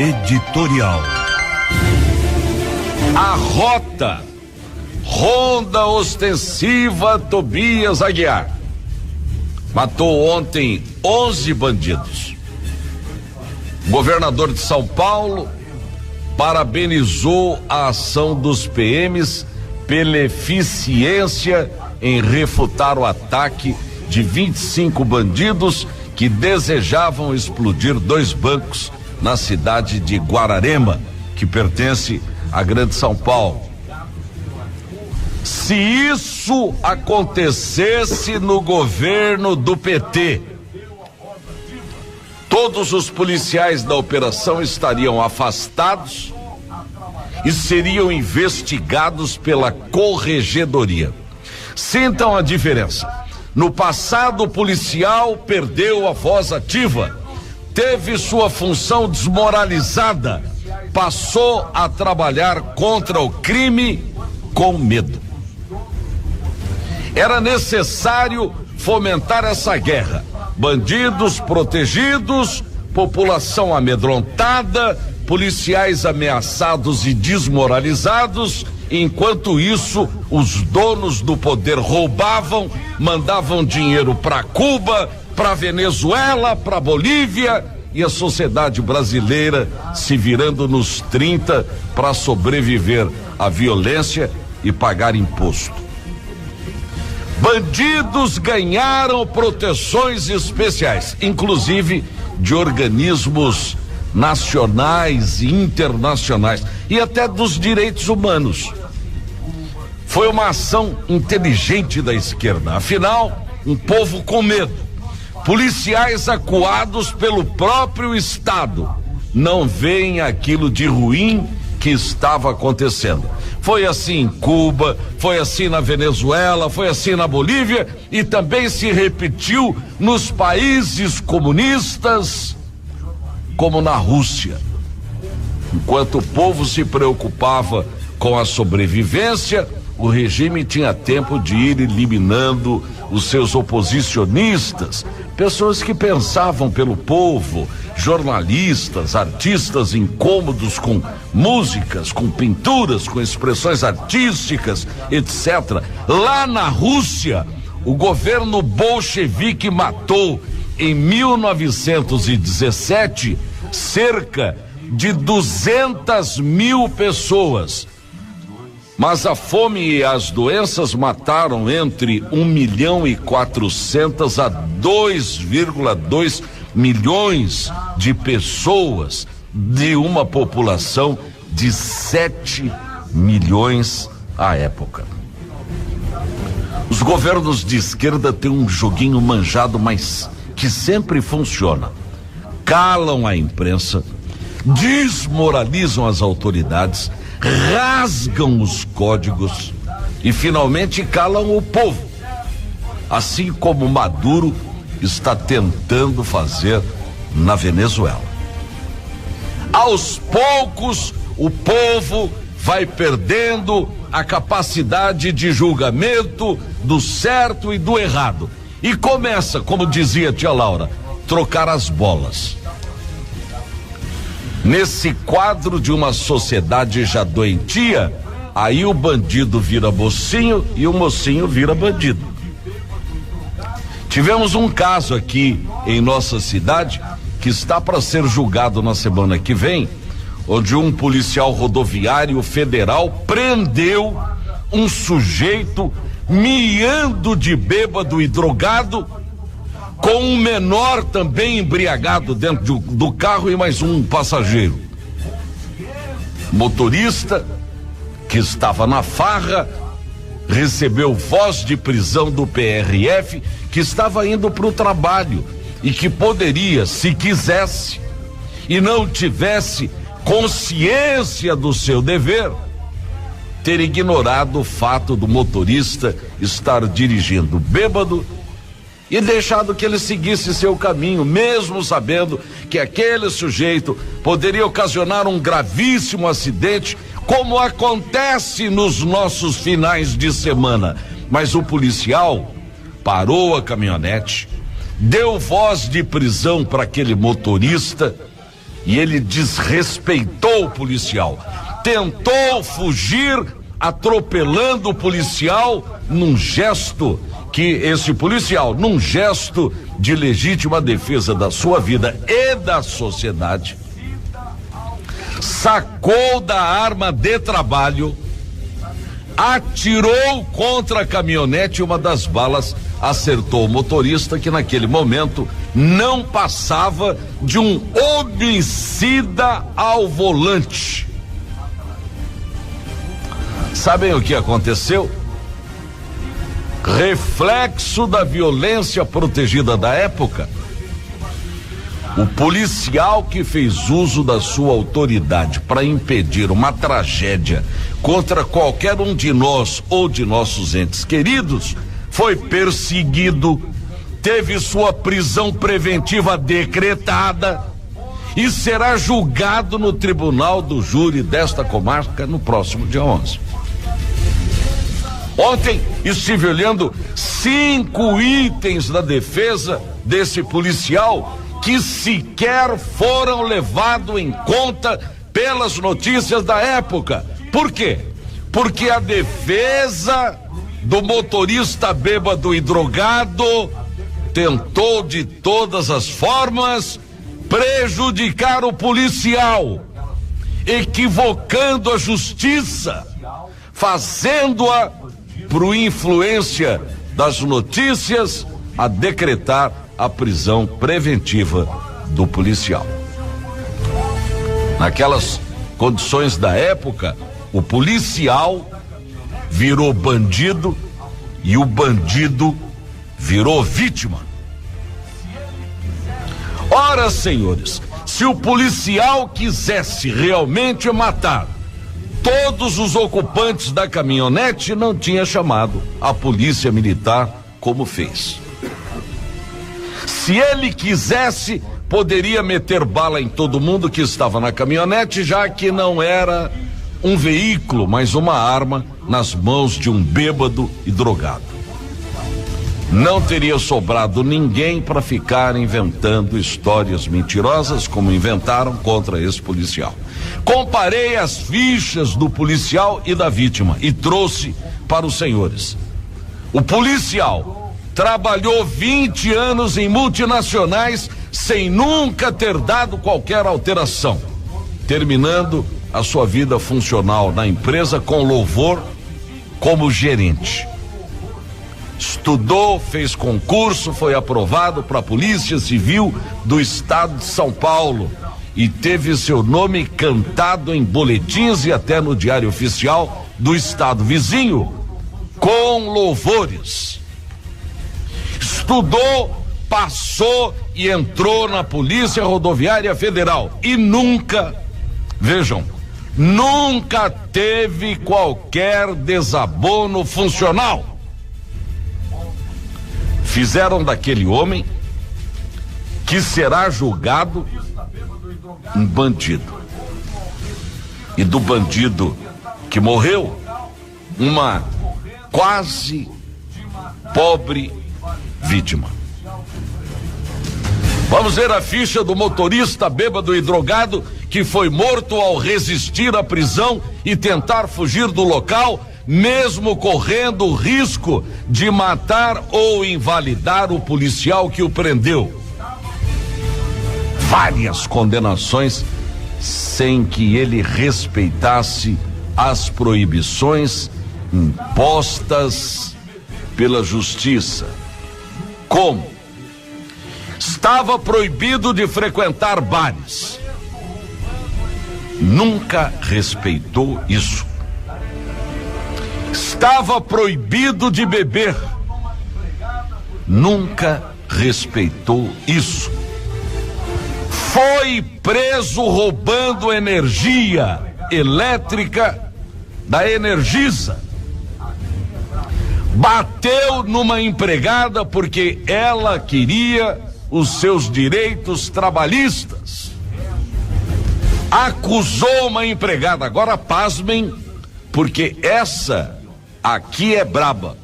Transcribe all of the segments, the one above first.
Editorial. A rota. Ronda ostensiva Tobias Aguiar. Matou ontem 11 bandidos. O governador de São Paulo parabenizou a ação dos PMs pela eficiência em refutar o ataque de 25 bandidos que desejavam explodir 2 bancos na cidade de Guararema, que pertence à Grande São Paulo. Se isso acontecesse no governo do PT, todos os policiais da operação estariam afastados e seriam investigados pela corregedoria. Sintam a diferença. No passado, o policial perdeu a voz ativa, teve sua função desmoralizada, passou a trabalhar contra o crime com medo. Era necessário fomentar essa guerra. Bandidos protegidos, população amedrontada, policiais ameaçados e desmoralizados. Enquanto isso, os donos do poder roubavam, mandavam dinheiro para Cuba, para Venezuela, para Bolívia, e a sociedade brasileira se virando nos 30 para sobreviver à violência e pagar imposto. Bandidos ganharam proteções especiais, inclusive de organismos nacionais e internacionais e até dos direitos humanos. Foi uma ação inteligente da esquerda. Afinal, um povo com medo, policiais acuados pelo próprio Estado, não veem aquilo de ruim que estava acontecendo. Foi assim em Cuba, foi assim na Venezuela, foi assim na Bolívia e também se repetiu nos países comunistas, como na Rússia. Enquanto o povo se preocupava com a sobrevivência, o regime tinha tempo de ir eliminando os seus oposicionistas, pessoas que pensavam pelo povo, jornalistas, artistas incômodos com músicas, com pinturas, com expressões artísticas, etc. Lá na Rússia, o governo bolchevique matou em 1917 cerca de 200 mil pessoas. Mas a fome e as doenças mataram entre 1.400.000 a 2,2 milhões de pessoas, de uma população de 7 milhões à época. Os governos de esquerda têm um joguinho manjado, mas que sempre funciona. Calam a imprensa, desmoralizam as autoridades, rasgam os códigos e finalmente calam o povo, assim como Maduro está tentando fazer na Venezuela. Aos poucos, o povo vai perdendo a capacidade de julgamento do certo e do errado e começa, como dizia tia Laura, trocar as bolas. Nesse quadro de uma sociedade já doentia, aí o bandido vira mocinho e o mocinho vira bandido. Tivemos um caso aqui em nossa cidade que está para ser julgado na semana que vem, onde um policial rodoviário federal prendeu um sujeito miando de bêbado e drogado, com um menor também embriagado dentro do carro e mais um passageiro. Motorista que estava na farra recebeu voz de prisão do PRF, que estava indo para o trabalho e que poderia, se quisesse e não tivesse consciência do seu dever, ter ignorado o fato do motorista estar dirigindo bêbado e deixado que ele seguisse seu caminho, mesmo sabendo que aquele sujeito poderia ocasionar um gravíssimo acidente, como acontece nos nossos finais de semana. Mas o policial parou a caminhonete, deu voz de prisão para aquele motorista e ele desrespeitou o policial. Tentou fugir, atropelando o policial num gesto de legítima defesa da sua vida e da sociedade, sacou da arma de trabalho, atirou contra a caminhonete e uma das balas acertou o motorista, que naquele momento não passava de um homicida ao volante. Sabem o que aconteceu? Reflexo da violência protegida da época. O policial que fez uso da sua autoridade para impedir uma tragédia contra qualquer um de nós ou de nossos entes queridos foi perseguido, teve sua prisão preventiva decretada e será julgado no tribunal do júri desta comarca no próximo dia 11. Ontem estive olhando 5 itens da defesa desse policial que sequer foram levados em conta pelas notícias da época. Por quê? Porque a defesa do motorista bêbado e drogado tentou de todas as formas prejudicar o policial, equivocando a justiça, fazendo-a, por influência das notícias, a decretar a prisão preventiva do policial. Naquelas condições da época, o policial virou bandido e o bandido virou vítima. Ora, senhores, se o policial quisesse realmente matar todos os ocupantes da caminhonete, não tinha chamado a polícia militar como fez. Se ele quisesse, poderia meter bala em todo mundo que estava na caminhonete, já que não era um veículo, mas uma arma nas mãos de um bêbado e drogado. Não teria sobrado ninguém para ficar inventando histórias mentirosas como inventaram contra esse policial. Comparei as fichas do policial e da vítima e trouxe para os senhores. O policial trabalhou 20 anos em multinacionais sem nunca ter dado qualquer alteração, terminando a sua vida funcional na empresa com louvor como gerente. Estudou, fez concurso, foi aprovado para a Polícia Civil do Estado de São Paulo e teve seu nome cantado em boletins e até no Diário Oficial do estado vizinho, com louvores. Estudou, passou e entrou na Polícia Rodoviária Federal e nunca, vejam, nunca teve qualquer desabono funcional. Fizeram daquele homem, que será julgado, um bandido. E do bandido que morreu, uma quase pobre vítima. Vamos ver a ficha do motorista bêbado e drogado que foi morto ao resistir à prisão e tentar fugir do local, mesmo correndo o risco de matar ou invalidar o policial que o prendeu. Várias condenações sem que ele respeitasse as proibições impostas pela justiça. Como? Estava proibido de frequentar bares. Nunca respeitou isso. Estava proibido de beber. Nunca respeitou isso. Foi preso roubando energia elétrica da Energisa. Bateu numa empregada porque ela queria os seus direitos trabalhistas. Acusou uma empregada, agora pasmem, porque essa aqui é braba,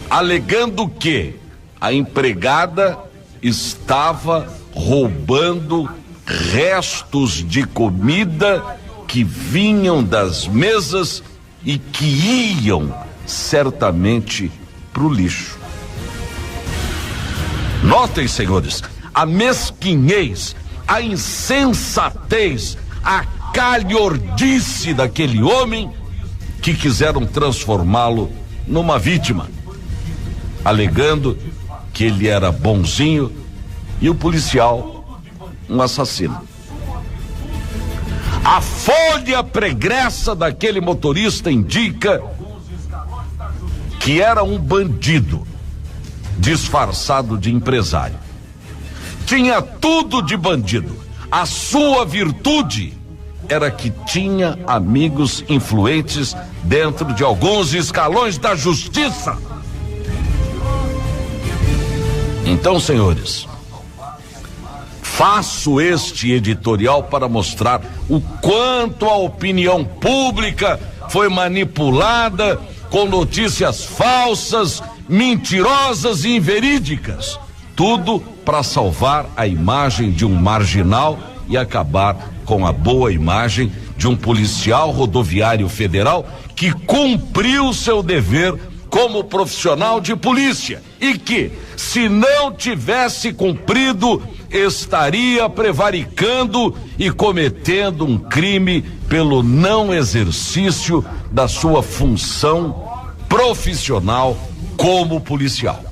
alegando que a empregada estava roubando restos de comida que vinham das mesas e que iam certamente para o lixo. Notem, senhores, a mesquinhez, a insensatez, a calhordice daquele homem que quiseram transformá-lo numa vítima, alegando que ele era bonzinho e o policial um assassino. A folha pregressa daquele motorista indica que era um bandido disfarçado de empresário. Tinha tudo de bandido. A sua virtude era que tinha amigos influentes dentro de alguns escalões da justiça. Então, senhores, faço este editorial para mostrar o quanto a opinião pública foi manipulada com notícias falsas, mentirosas e inverídicas. Tudo para salvar a imagem de um marginal e acabar com a boa imagem de um policial rodoviário federal que cumpriu seu dever como profissional de polícia e que, se não tivesse cumprido, estaria prevaricando e cometendo um crime pelo não exercício da sua função profissional como policial.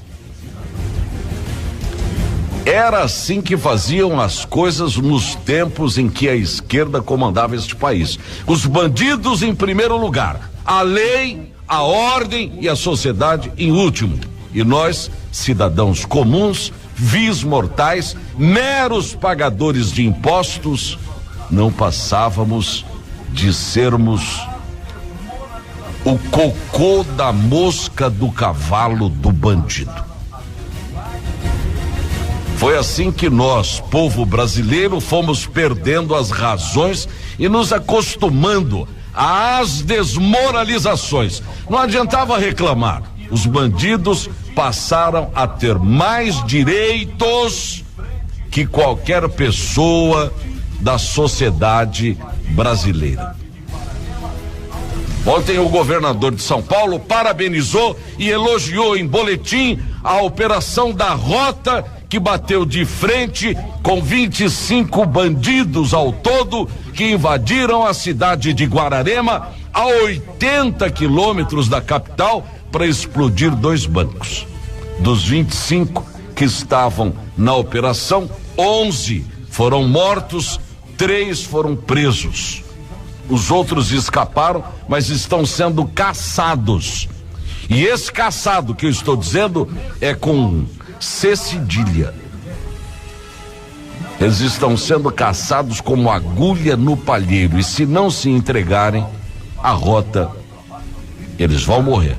Era assim que faziam as coisas nos tempos em que a esquerda comandava este país. Os bandidos em primeiro lugar, a lei, a ordem e a sociedade em último. E nós, cidadãos comuns, vis mortais, meros pagadores de impostos, não passávamos de sermos o cocô da mosca do cavalo do bandido. Foi assim que nós, povo brasileiro, fomos perdendo as razões e nos acostumando às desmoralizações. Não adiantava reclamar. Os bandidos passaram a ter mais direitos que qualquer pessoa da sociedade brasileira. Ontem o governador de São Paulo parabenizou e elogiou em boletim a operação da Rota, que bateu de frente com 25 bandidos ao todo que invadiram a cidade de Guararema, a 80 quilômetros da capital, para explodir 2 bancos. Dos 25 que estavam na operação, 11 foram mortos, 3 foram presos. Os outros escaparam, mas estão sendo caçados. E esse caçado que eu estou dizendo é com C cedilha. Eles estão sendo caçados como agulha no palheiro, e se não se entregarem a Rota, eles vão morrer.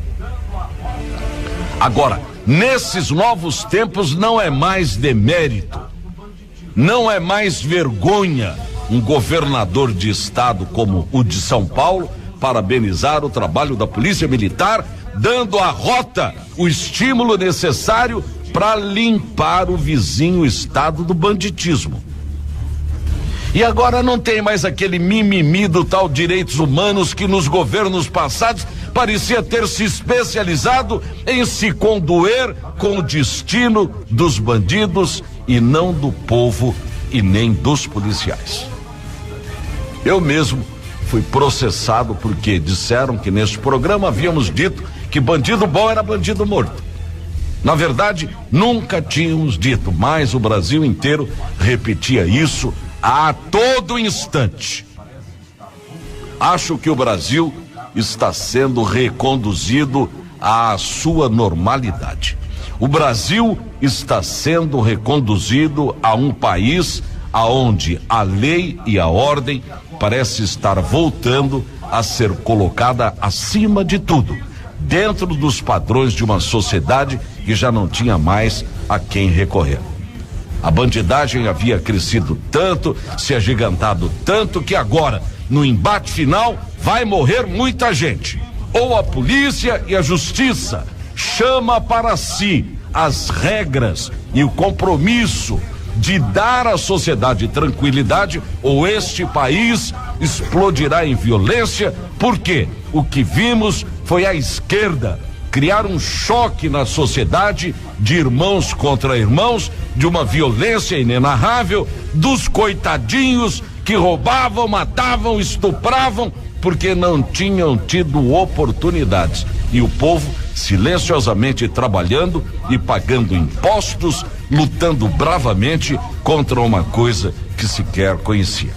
Agora, nesses novos tempos não é mais demérito, não é mais vergonha um governador de estado como o de São Paulo parabenizar o trabalho da Polícia Militar, dando à Rota o estímulo necessário para limpar o vizinho estado do banditismo. E agora não tem mais aquele mimimi do tal direitos humanos que nos governos passados parecia ter se especializado em se condoer com o destino dos bandidos e não do povo e nem dos policiais. Eu mesmo fui processado porque disseram que neste programa havíamos dito que bandido bom era bandido morto. Na verdade, nunca tínhamos dito, mas o Brasil inteiro repetia isso a todo instante. Acho que o Brasil está sendo reconduzido à sua normalidade. O Brasil está sendo reconduzido a um país aonde a lei e a ordem parece estar voltando a ser colocada acima de tudo, dentro dos padrões de uma sociedade que já não tinha mais a quem recorrer. A bandidagem havia crescido tanto, se agigantado tanto, que agora, no embate final, vai morrer muita gente. Ou a polícia e a justiça chama para si as regras e o compromisso de dar à sociedade tranquilidade, ou este país explodirá em violência, porque o que vimos foi a esquerda criar um choque na sociedade de irmãos contra irmãos, de uma violência inenarrável, dos coitadinhos que roubavam, matavam, estupravam, porque não tinham tido oportunidades. E o povo silenciosamente trabalhando e pagando impostos, lutando bravamente contra uma coisa que sequer conhecia.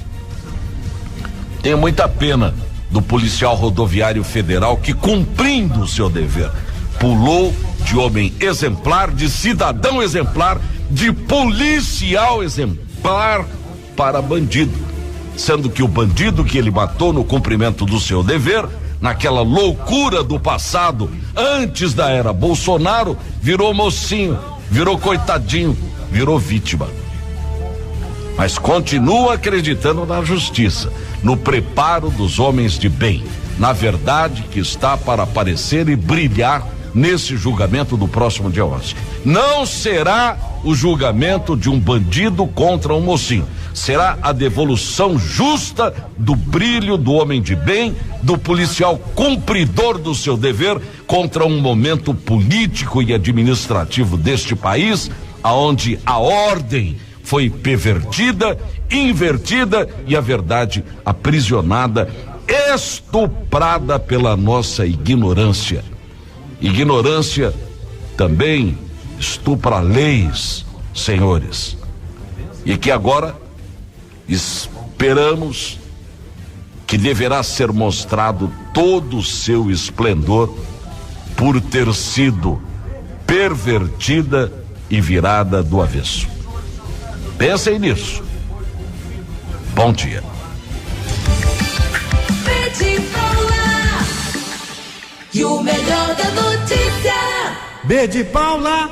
Tenho muita pena do policial rodoviário federal que, cumprindo o seu dever, pulou de homem exemplar, de cidadão exemplar, de policial exemplar para bandido, sendo que o bandido que ele matou no cumprimento do seu dever, naquela loucura do passado, antes da era Bolsonaro, virou mocinho, virou coitadinho, virou vítima. Mas continua acreditando na justiça, no preparo dos homens de bem, na verdade que está para aparecer e brilhar nesse julgamento do próximo dia 11. Não será o julgamento de um bandido contra um mocinho. Será a devolução justa do brilho do homem de bem, do policial cumpridor do seu dever, contra um momento político e administrativo deste país, aonde a ordem foi pervertida, invertida e a verdade aprisionada, estuprada pela nossa ignorância. Ignorância também estupra leis, senhores. E que agora esperamos que deverá ser mostrado todo o seu esplendor por ter sido pervertida e virada do avesso. Pensem nisso. Bom dia. E o melhor da notícia. B de Paula.